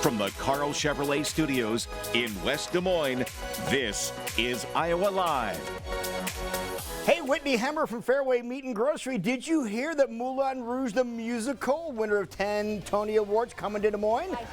From the Carl Chevrolet Studios in West Des Moines, this is Iowa Live. Hey, Whitney Hemmer from Fareway Meat Grocery. Did you hear that Moulin Rouge, the musical, winner of 10 Tony Awards, coming to Des Moines? I did.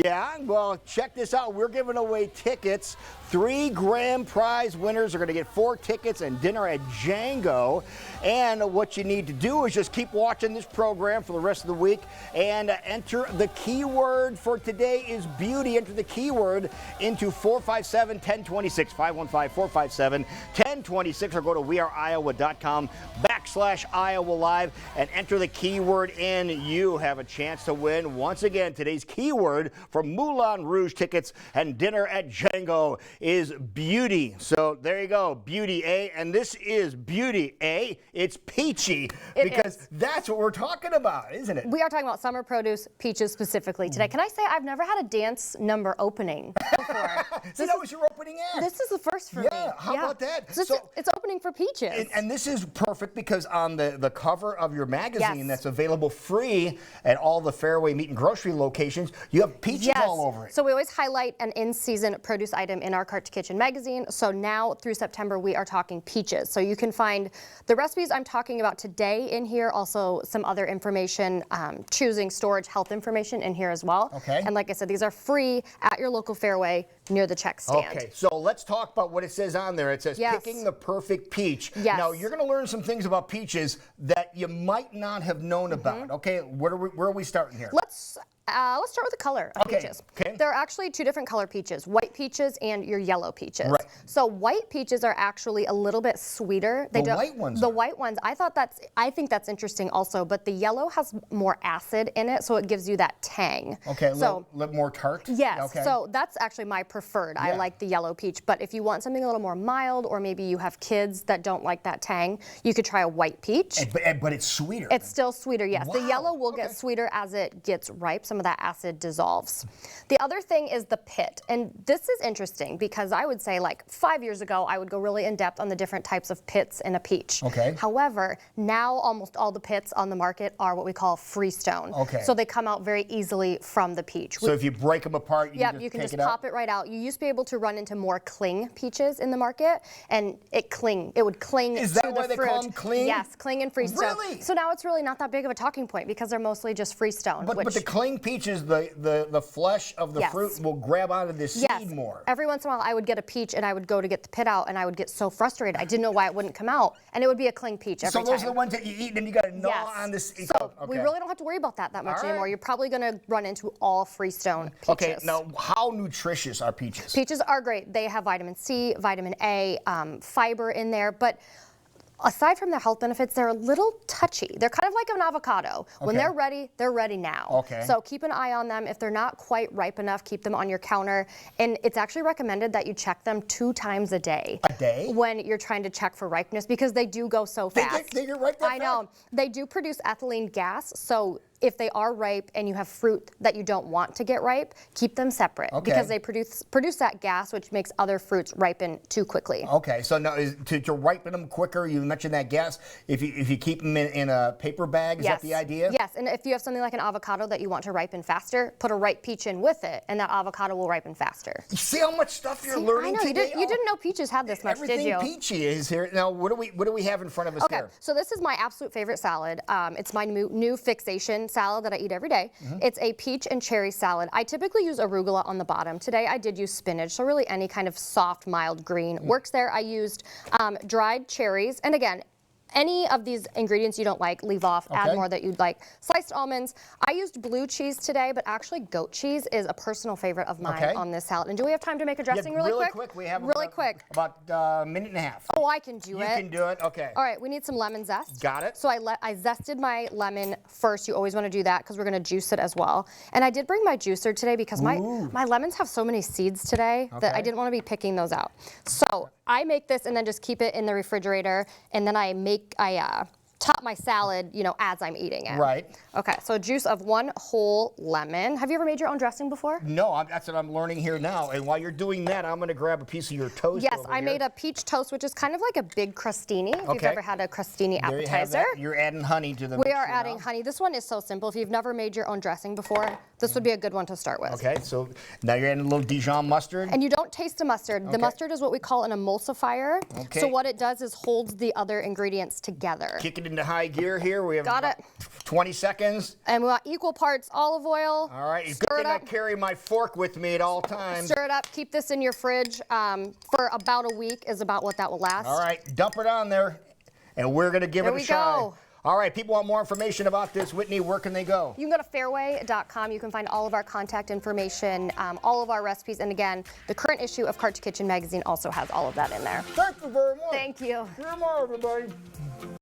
Yeah? Well, check this out. We're giving away tickets. 3 grand prize winners are going to get 4 tickets and dinner at Django. And what you need to do is just keep watching this program for the rest of the week and enter the keyword for today is beauty. Enter the keyword into 457-1026, 515-457-1026, or go to weareiowa.com/Iowa Live and enter the keyword in. You have a chance to win. Once again, today's keyword for Moulin Rouge tickets and dinner at Django is beauty. So there you go, beauty A. And this is beauty A. It's peachy because that's what we're talking about, isn't it? We are talking about summer produce, peaches specifically today. Can I say I've never had a dance number opening before? See, that was your opening act. This is the first for me. How about that? So it's opening for peaches. And this is perfect because on the cover of your magazine that's available free at all the Fareway Meat and Grocery locations, you have peaches all over it. So we always highlight an in-season produce item in our Cart to Kitchen magazine. So now through September, we are talking peaches. So you can find the recipes I'm talking about today in here, also some other information, choosing storage health information in here as well. Okay. And like I said, these are free at your local Fareway near the check stand. Okay, so let's talk about what it says on there. It says picking the perfect peach. Yes. Now, you're going to learn some things about peaches that you might not have known about. Okay, where are we starting here? Let's start with the color of peaches. Okay. There are actually 2 different color peaches, white peaches and your yellow peaches. Right. So white peaches are actually a little bit sweeter. The white ones I think that's interesting also, but the yellow has more acid in it, so it gives you that tang. Okay, a little more tart? Yes, okay. so that's actually my preferred. I like the yellow peach, but if you want something a little more mild, or maybe you have kids that don't like that tang, you could try a white peach. But it's sweeter. It's still sweeter, yes. Wow. The yellow will get sweeter as it gets ripe. Some of that acid dissolves. The other thing is the pit, and this is interesting because I would say like 5 years ago, I would go really in depth on the different types of pits in a peach. Okay. However, now almost all the pits on the market are what we call freestone. Okay. So they come out very easily from the peach. So if you break them apart, you can just pop it right out. You used to be able to run into more cling peaches in the market, and it would cling to the fruit. Is that why they call them cling? Yes, cling and freestone. Really? So now it's really not that big of a talking point because they're mostly just freestone. But the cling peaches, the flesh of the fruit will grab onto the seed more. Every once in a while I would get a peach and I would go to get the pit out and I would get so frustrated. I didn't know why it wouldn't come out, and it would be a cling peach every time. So those are the ones that you eat and you got to gnaw on this. So we really don't have to worry about that much anymore. You're probably going to run into all freestone peaches. Okay, now how nutritious are peaches? Peaches are great. They have vitamin C, vitamin A, fiber in there, but aside from their health benefits, they're a little touchy. They're kind of like an avocado. When they're ready now. Okay. So keep an eye on them. If they're not quite ripe enough, keep them on your counter. And it's actually recommended that you check them 2 times a day. A day? When you're trying to check for ripeness, because they do go so fast. They get ripe that fast? I know. They do produce ethylene gas, so if they are ripe and you have fruit that you don't want to get ripe, keep them separate because they produce that gas, which makes other fruits ripen too quickly. Okay, so now to ripen them quicker, you mentioned that gas. If you keep them in a paper bag, is that the idea? Yes, and if you have something like an avocado that you want to ripen faster, put a ripe peach in with it, and that avocado will ripen faster. You see how much stuff you're learning today? You didn't know peaches had this much, did you? Everything peachy is here. Now, what do we have in front of us here? Okay, so this is my absolute favorite salad. It's my new fixation salad that I eat every day. It's a peach and cherry salad. I typically use arugula on the bottom. Today I did use spinach, so really any kind of soft, mild green works there. I used dried cherries, and again, any of these ingredients you don't like, leave off, add more that you'd like. Sliced almonds. I used blue cheese today, but actually goat cheese is a personal favorite of mine on this salad. And do we have time to make a dressing really quick? We have quick. About a minute and a half. Oh, I can do it. You can do it, okay. All right, we need some lemon zest. Got it. So I zested my lemon first. You always want to do that because we're going to juice it as well. And I did bring my juicer today because my lemons have so many seeds today that I didn't want to be picking those out. So I make this and then just keep it in the refrigerator, and then I top my salad, you know, as I'm eating it. Right. Okay, so juice of 1 whole lemon. Have you ever made your own dressing before? No, that's what I'm learning here now. And while you're doing that, I'm going to grab a piece of your toast. Yes, over I here. made a peach toast, which is kind of like a big crostini. If you've Okay. ever had a crostini There you have appetizer. that. You're adding honey to the We are mixture adding now. honey. This one is so simple. If you've never made your own dressing before, this would be a good one to start with. Okay, so now you're adding a little Dijon mustard. And you don't taste the mustard. The Okay. mustard is what we call an emulsifier. Okay. So what it does is holds the other ingredients together. Kick it into high gear here. We have Got about it. 20 seconds. And we want equal parts olive oil. All right, good Stir thing it I up. carry my fork with me at all times. Stir it up. Keep this in your fridge for about a week is about what that will last. All right, dump it on there, and we're going to give There it a we try. go. All right, people want more information about this. Whitney, where can they go? You can go to fareway.com. You can find all of our contact information, all of our recipes, and again, the current issue of Cart to Kitchen magazine also has all of that in there. Thank you very much. Thank you. Hear more, everybody.